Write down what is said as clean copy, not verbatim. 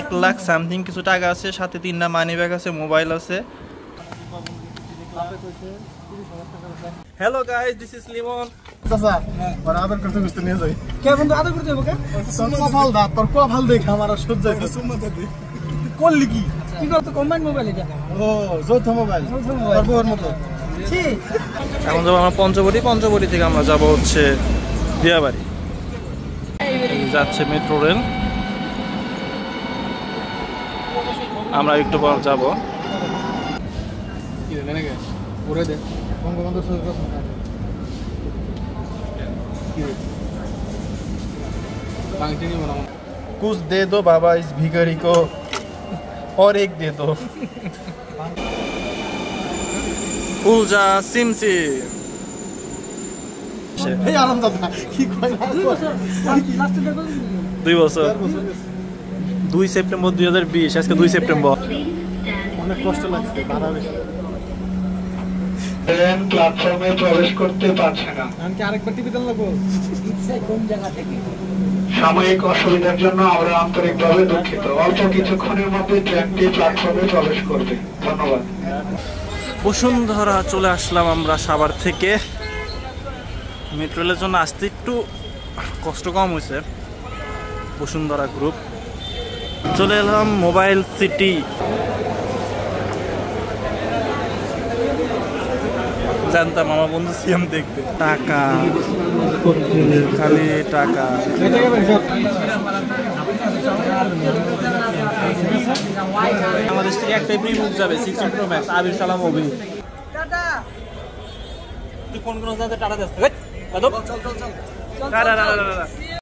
1 lakh something কিছু টাকা আছে, সাথে 3টা মানি ব্যাগ আছে, মোবাইল আছে। Hello guys, this is Limon. চাচা ওরা আদর করতে করতে নিয়ে যাই। কে বন্ধু আদর করতে হবে? তোর কপাল দা, তোর কপাল দেখে আমার আর সহ্য হইছে। সুম্মাতে দে করলি কি? কি করতে কম্বাইন মোবাইল এটা? ও যৌথ মোবাইল, তোর বউর মতো। ছি। এখন যাব আমরা পঞ্চবটি থেকে আমরা যাব হচ্ছে দিয়াবাড়ি। যাচ্ছে মেট্রো রেল, আমরা একটু পর যাব। কি রে নাকি? পুরো দে বঙ্গবন্ধু সরকার কি রে বাংটি নি বানাও। कुछ दे दो बाबा इस भिखारी को और एक दे दो। उलझा सिमसी এই আরাম দাদা কি কই না? 2 বছর 2 সেপ্টেম্বর 2020, আজকে 2 সেপ্টেম্বর। অনেক কষ্ট লাগছে, ভাড়া বেশি। ট্রেন প্ল্যাটফর্মে প্রবেশ করতে পারছে না। আমি কি আরেকবার টিভি দেন লাগবো? কোন জায়গা থেকে? সাময়িক অসুবিধার জন্য আমরা আন্তরিকভাবে দুঃখিত। অল্প কিছুক্ষণের মধ্যে ট্রেনটি প্ল্যাটফর্মে প্রবেশ করবে। ধন্যবাদ। বসুন্ধরা চলে আসলাম আমরা সাভার থেকে। মেট্রো রেলের জন্য আসতে একটু কষ্ট কম হয়েছে। বসুন্ধরা গ্রুপ চলে এলাম মোবাইল সিটি। জানতাম আমার বন্ধু সিএম দেখবে। টাকা খালি টাকা। বাংলাদেশ থেকে একটাই প্রিমিয়াম যাবে 16 Pro Max আবির সালাম অভি। টাটা তুই কোন কোন জায়গায় টাটা দেস? চল